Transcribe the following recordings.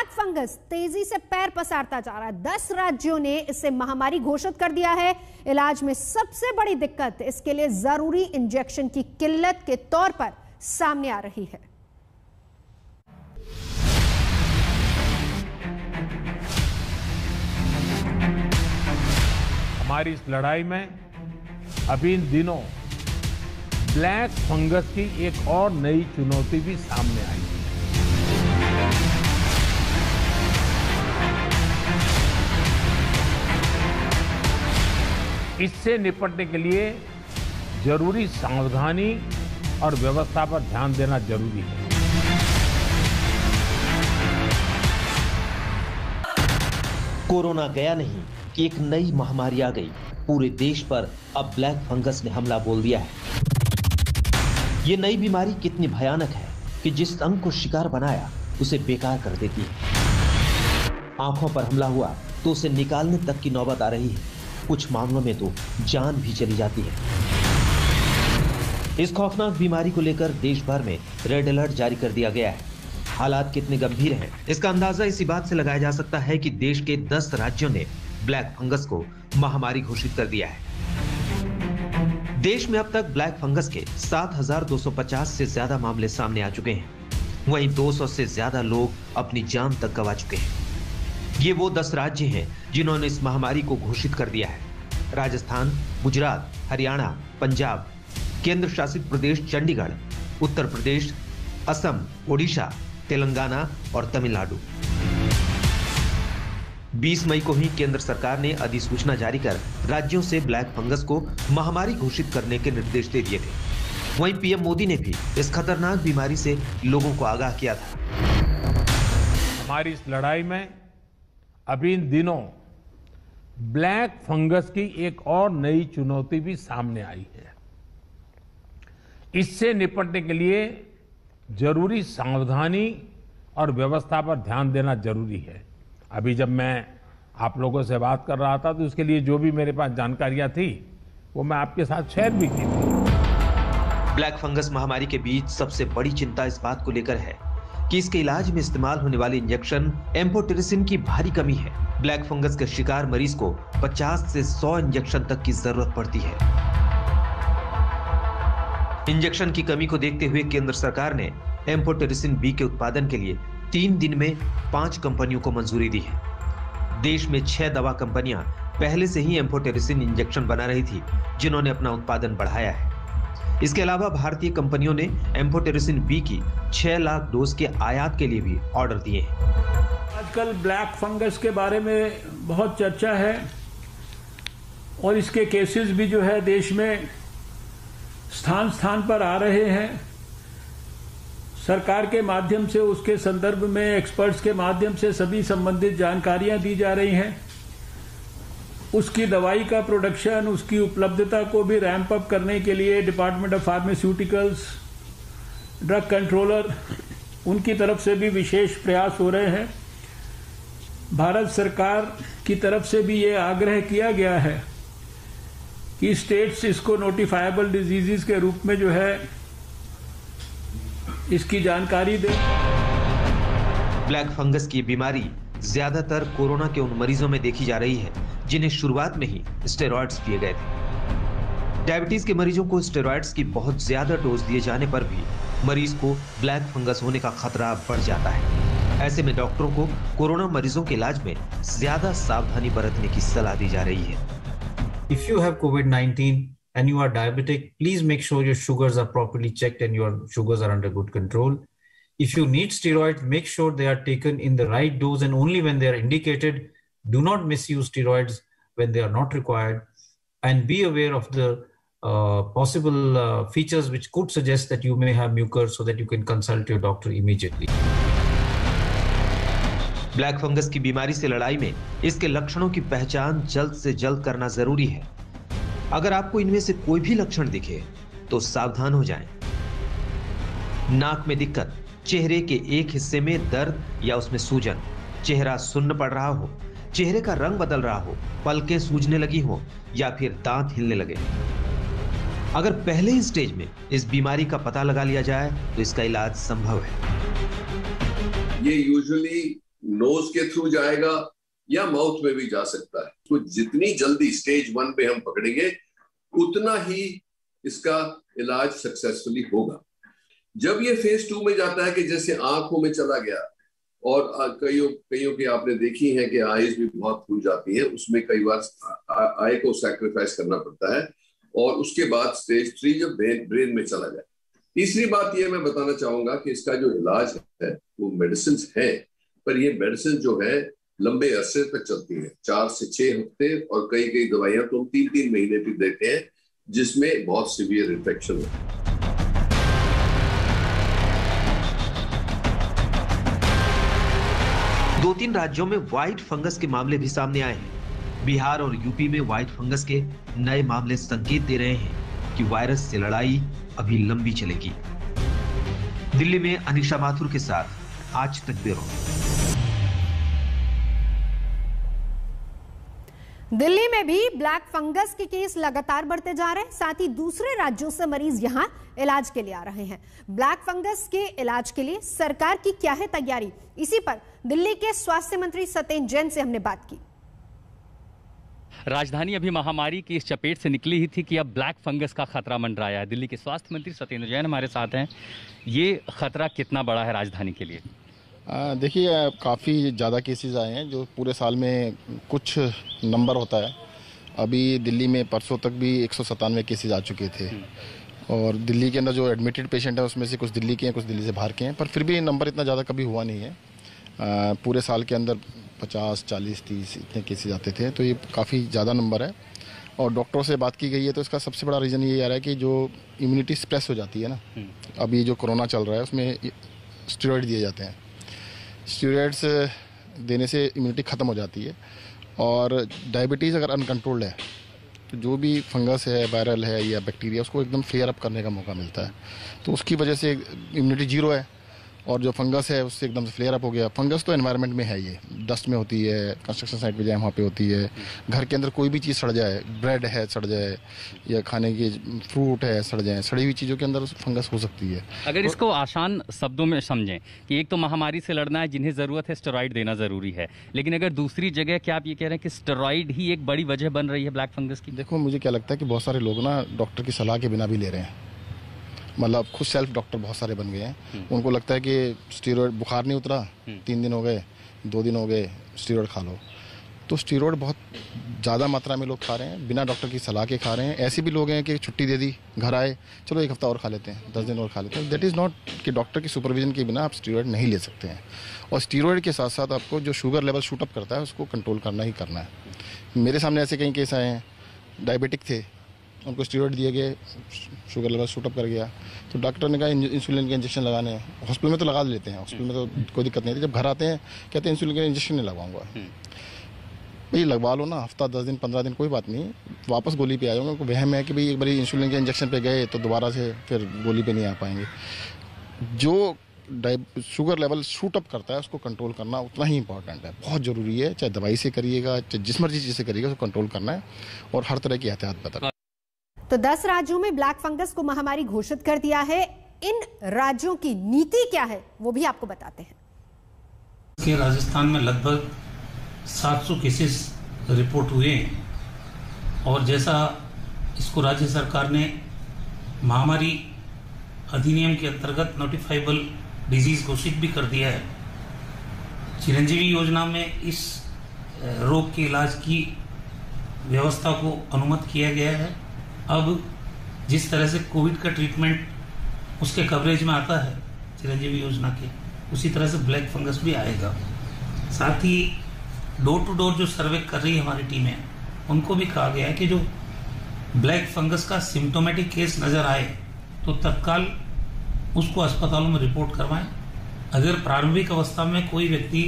Black fungus तेजी से पैर पसारता जा रहा है। 10 राज्यों ने इसे महामारी घोषित कर दिया है। इलाज में सबसे बड़ी दिक्कत इसके लिए जरूरी इंजेक्शन की किल्लत के तौर पर सामने आ रही है। हमारी इस लड़ाई में अभी इन दिनों ब्लैक फंगस की एक और नई चुनौती भी सामने आई है। इससे निपटने के लिए जरूरी सावधानी और व्यवस्था पर ध्यान देना जरूरी है। कोरोना गया नहीं कि एक नई महामारी आ गई। पूरे देश पर अब ब्लैक फंगस ने हमला बोल दिया है। ये नई बीमारी कितनी भयानक है कि जिस अंग को शिकार बनाया उसे बेकार कर देती है। आंखों पर हमला हुआ तो उसे निकालने तक की नौबत आ रही है। कुछ मामलों में तो जान भी चली जाती है। इस खौफनाक बीमारी को लेकर देश भर में रेड अलर्ट जारी कर दिया गया है। हालात कितने गंभीर हैं, इसका अंदाजा इसी बात से लगाया जा सकता है कि देश के 10 राज्यों ने ब्लैक फंगस को महामारी घोषित कर दिया है। देश में अब तक ब्लैक फंगस के 7,250 से ज्यादा मामले सामने आ चुके हैं। वहीं 200 से ज्यादा लोग अपनी जान तक गंवा चुके हैं। ये वो 10 राज्य हैं जिन्होंने इस महामारी को घोषित कर दिया है। राजस्थान, गुजरात, हरियाणा, पंजाब, केंद्र शासित प्रदेश चंडीगढ़, उत्तर प्रदेश, असम, ओडिशा, तेलंगाना और तमिलनाडु। 20 मई को ही केंद्र सरकार ने अधिसूचना जारी कर राज्यों से ब्लैक फंगस को महामारी घोषित करने के निर्देश दे दिए थे। वहीं पीएम मोदी ने भी इस खतरनाक बीमारी से लोगों को आगाह किया था। हमारी इस लड़ाई में अभी इन दिनों ब्लैक फंगस की एक और नई चुनौती भी सामने आई है। इससे निपटने के लिए जरूरी सावधानी और व्यवस्था पर ध्यान देना जरूरी है। अभी जब मैं आप लोगों से बात कर रहा था तो उसके लिए जो भी मेरे पास जानकारियां थी वो मैं आपके साथ शेयर भी की थी। ब्लैक फंगस महामारी के बीच सबसे बड़ी चिंता इस बात को लेकर है कि इसके इलाज में इस्तेमाल होने वाले इंजेक्शन एम्फोटेरिसिन की भारी कमी है। ब्लैक फंगस के शिकार मरीज को 50 से 100 इंजेक्शन तक की जरूरत पड़ती है। इंजेक्शन की कमी को देखते हुए केंद्र सरकार ने एम्फोटेरिसिन बी के उत्पादन के लिए 3 दिन में 5 कंपनियों को मंजूरी दी है। देश में 6 दवा कंपनियां पहले से ही एम्फोटेरिसिन इंजेक्शन बना रही थी, जिन्होंने अपना उत्पादन बढ़ाया है। इसके अलावा भारतीय कंपनियों ने एम्फोटेरिसिन बी की 6 लाख डोज के आयात के लिए भी ऑर्डर दिए हैं। आजकल ब्लैक फंगस के बारे में बहुत चर्चा है और इसके केसेस भी जो है देश में स्थान स्थान पर आ रहे हैं। सरकार के माध्यम से, उसके संदर्भ में एक्सपर्ट्स के माध्यम से सभी संबंधित जानकारियां दी जा रही हैं। उसकी दवाई का प्रोडक्शन, उसकी उपलब्धता को भी रैंप अप करने के लिए department of pharmaceuticals, drug controller, उनकी तरफ से भी विशेष प्रयास हो रहे हैं। भारत सरकार की तरफ से भी ये आग्रह किया गया है कि स्टेट्स इसको नोटिफाइबल डिजीजेस के रूप में जो है इसकी जानकारी दें। ब्लैक फंगस की बीमारी ज्यादातर कोरोना के उन मरीजों में देखी जा रही है जिन्हें शुरुआत में ही स्टेरॉइड्स दिए गए थे। डायबिटीज के मरीजों को स्टेरॉइड्स की बहुत ज्यादा डोज दिए जाने पर भी मरीज को ब्लैक फंगस होने का खतरा बढ़ जाता है। ऐसे में डॉक्टरों को कोरोना मरीजों के इलाज में ज्यादा सावधानी बरतने की सलाह दी जा रही है। If you have COVID-19 and you are diabetic, please make sure your sugars are properly checked and your sugars are under good control. If you need steroids, make sure they are taken in the right dose and only when they are indicated. Do not misuse steroids when they are not required, and be aware of the possible features which could suggest that you may have mucus, so that you can consult your doctor immediately. Black fungus की बीमारी से लड़ाई में इसके लक्षणों की पहचान जल्द से जल्द करना जरूरी है। अगर आपको इनमें से कोई भी लक्षण दिखे तो सावधान हो जाएं। नाक में दिक्कत, चेहरे के एक हिस्से में दर्द या उसमें सूजन, चेहरा सुन्न पड़ रहा हो, चेहरे का रंग बदल रहा हो, पलकें सूजने लगी हो या फिर दांत हिलने लगे। अगर पहले ही स्टेज में इस बीमारी का पता लगा लिया जाए तो इसका इलाज संभव है। ये यूजुअली नोज के थ्रू जाएगा या माउथ में भी जा सकता है। तो जितनी जल्दी स्टेज 1 पे हम पकड़ेंगे उतना ही इसका इलाज सक्सेसफुली होगा। जब ये फेज 2 में जाता है कि जैसे आंखों में चला गया और कईयों की आपने देखी है कि आईज भी बहुत फूल जाती है, उसमें कई बार आई को सैक्रिफाइस करना पड़ता है, और उसके बाद स्टेज 3 जब ब्रेन में चला जाए। तीसरी बात ये मैं बताना चाहूंगा कि इसका जो इलाज है वो मेडिसिन है, पर ये मेडिसिन जो है लंबे अरसे तक चलती है, 4 से 6 हफ्ते, और कई दवाइयां तो हम 3-3 महीने भी देते हैं जिसमें बहुत सीवियर इन्फेक्शन है। दो तीन राज्यों में व्हाइट फंगस के मामले भी सामने आए हैं। बिहार और यूपी में व्हाइट फंगस के नए मामले संकेत दे रहे हैं कि वायरस से लड़ाई अभी लंबी चलेगी। दिल्ली में अनिशा माथुर के साथ आज तक ब्यूरो। दिल्ली में भी ब्लैक फंगस के केस लगातार बढ़ते जा रहे हैं, साथ ही दूसरे राज्यों से मरीज यहां इलाज के लिए आ रहे हैं। ब्लैक फंगस के इलाज के लिए सरकार की क्या है तैयारी, इसी पर दिल्ली के स्वास्थ्य मंत्री सत्येंद्र जैन से हमने बात की। राजधानी अभी महामारी की इस चपेट से निकली ही थी कि अब ब्लैक फंगस का खतरा मंडराया है। दिल्ली के स्वास्थ्य मंत्री सत्येंद्र जैन हमारे साथ हैं। ये खतरा कितना बड़ा है राजधानी के लिए? देखिए, काफ़ी ज़्यादा केसेस आए हैं, जो पूरे साल में कुछ नंबर होता है। अभी दिल्ली में परसों तक भी 197 केसेस आ चुके थे, और दिल्ली के अंदर जो एडमिटेड पेशेंट है उसमें से कुछ दिल्ली के हैं, कुछ दिल्ली से बाहर के हैं, पर फिर भी नंबर इतना ज़्यादा कभी हुआ नहीं है। पूरे साल के अंदर 50, 40, 30 इतने केसेस आते थे, तो ये काफ़ी ज़्यादा नंबर है। और डॉक्टरों से बात की गई है तो इसका सबसे बड़ा रीज़न ये आ रहा है कि जो इम्यूनिटी सप्रेस हो जाती है ना, अभी जो कोरोना चल रहा है उसमें स्टेरॉइड दिए जाते हैं। स्टेरॉइड्स देने से इम्यूनिटी ख़त्म हो जाती है, और डायबिटीज़ अगर अनकंट्रोल्ड है तो जो भी फंगस है, वायरल है या बैक्टीरिया, उसको एकदम फ्लेयर अप करने का मौका मिलता है। तो उसकी वजह से इम्यूनिटी जीरो है, और जो फंगस है उससे एकदम से फ्लेयर अप हो गया। फंगस तो एनवायरनमेंट में है, ये डस्ट में होती है, कंस्ट्रक्शन साइट पे जाए वहाँ पे होती है, घर के अंदर कोई भी चीज़ सड़ जाए, ब्रेड है सड़ जाए, या खाने की फ्रूट है सड़ जाए, सड़ी हुई चीज़ों के अंदर फंगस हो सकती है। अगर इसको आसान शब्दों में समझें कि एक तो महामारी से लड़ना है, जिन्हें ज़रूरत है स्टेरॉइड देना ज़रूरी है, लेकिन अगर दूसरी जगह क्या आप ये कह रहे हैं कि स्टेरॉइड ही एक बड़ी वजह बन रही है ब्लैक फंगस की? देखो, मुझे क्या लगता है कि बहुत सारे लोग ना डॉक्टर की सलाह के बिना भी ले रहे हैं, मतलब खुद सेल्फ डॉक्टर बहुत सारे बन गए हैं। उनको लगता है कि स्टेरॉइड, बुखार नहीं उतरा, 3 दिन हो गए, 2 दिन हो गए, स्टेरॉइड खा लो। तो स्टेरॉइड बहुत ज़्यादा मात्रा में लोग खा रहे हैं, बिना डॉक्टर की सलाह के खा रहे हैं। ऐसे भी लोग हैं कि छुट्टी दे दी, घर आए, चलो 1 हफ्ता और खा लेते हैं, 10 दिन और खा लेते हैं। दैट इज़ नॉट कि डॉक्टर की सुपरविजन के बिना आप स्टेरॉइड नहीं ले सकते हैं। और स्टेरॉइड के साथ साथ आपको जो शुगर लेवल शूट अप करता है उसको कंट्रोल करना ही करना है। मेरे सामने ऐसे कई केस आए हैं, डायबिटिक थे, उनको स्टेरॉइड दिए गए, शुगर लेवल शूट अप कर गया, तो डॉक्टर ने कहा इंसुलिन के इंजेक्शन लगाने हैं। हॉस्पिटल में तो लगा लेते हैं, हॉस्पिटल में तो कोई दिक्कत नहीं थी। जब घर आते हैं कहते हैं इंसुलिन का इंजेक्शन नहीं लगवाऊंगा। भाई लगवा लो ना, हफ्ता 10 दिन 15 दिन कोई बात नहीं, वापस गोली पे आ जाऊंगा। उनको वहम है कि भाई एक बार इंसुलिन के इंजेक्शन पे गए तो दोबारा से फिर गोली पे नहीं आ पाएंगे। जो शुगर लेवल शूट अप करता है उसको कंट्रोल करना उतना ही इंपॉर्टेंट है, बहुत ज़रूरी है। चाहे दवाई से करिएगा, चाहे जिस मर्जी चीज़ से करिएगा, उसको कंट्रोल करना है और हर तरह की एहतियात बता। तो 10 राज्यों में ब्लैक फंगस को महामारी घोषित कर दिया है। इन राज्यों की नीति क्या है वो भी आपको बताते हैं। कि राजस्थान में लगभग 700 केसेस रिपोर्ट हुए हैं, और जैसा इसको राज्य सरकार ने महामारी अधिनियम के अंतर्गत नोटिफाइबल डिजीज घोषित भी कर दिया है। चिरंजीवी योजना में इस रोग के इलाज की व्यवस्था को अनुमत किया गया है। अब जिस तरह से कोविड का ट्रीटमेंट उसके कवरेज में आता है चिरंजीवी योजना के, उसी तरह से ब्लैक फंगस भी आएगा। साथ ही डोर टू डोर जो सर्वे कर रही है हमारी टीमें, उनको भी कहा गया है कि जो ब्लैक फंगस का सिम्टोमेटिक केस नजर आए तो तत्काल उसको अस्पतालों में रिपोर्ट करवाएं। अगर प्रारंभिक अवस्था में कोई व्यक्ति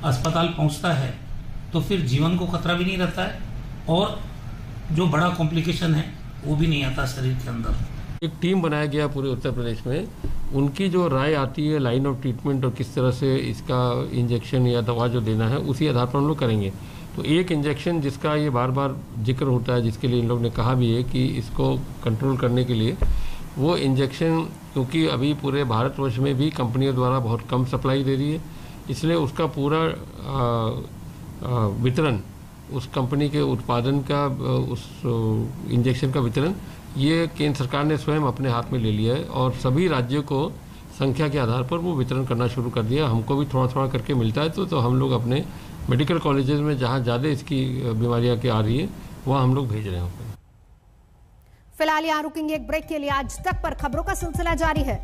अस्पताल पहुंचता है तो फिर जीवन को खतरा भी नहीं रहता है, और जो बड़ा कॉम्प्लिकेशन है वो भी नहीं आता शरीर के अंदर। एक टीम बनाया गया पूरे उत्तर प्रदेश में, उनकी जो राय आती है लाइन ऑफ ट्रीटमेंट और किस तरह से इसका इंजेक्शन या दवा जो देना है, उसी आधार पर हम लोग करेंगे। तो एक इंजेक्शन जिसका ये बार बार जिक्र होता है, जिसके लिए इन लोग ने कहा भी है कि इसको कंट्रोल करने के लिए वो इंजेक्शन, क्योंकि अभी पूरे भारतवर्ष में भी कंपनियों द्वारा बहुत कम सप्लाई दे रही है, इसलिए उसका पूरा वितरण, उस कंपनी के उत्पादन का, उस इंजेक्शन का वितरण ये केंद्र सरकार ने स्वयं अपने हाथ में ले लिया है और सभी राज्यों को संख्या के आधार पर वो वितरण करना शुरू कर दिया। हमको भी थोड़ा थोड़ा करके मिलता है तो हम लोग अपने मेडिकल कॉलेजेस में जहाँ ज़्यादा इसकी बीमारियाँ की आ रही है वहाँ हम लोग भेज रहे हैं। फिलहाल यहाँ रुकेंगे एक ब्रेक के लिए। आज तक पर खबरों का सिलसिला जारी है।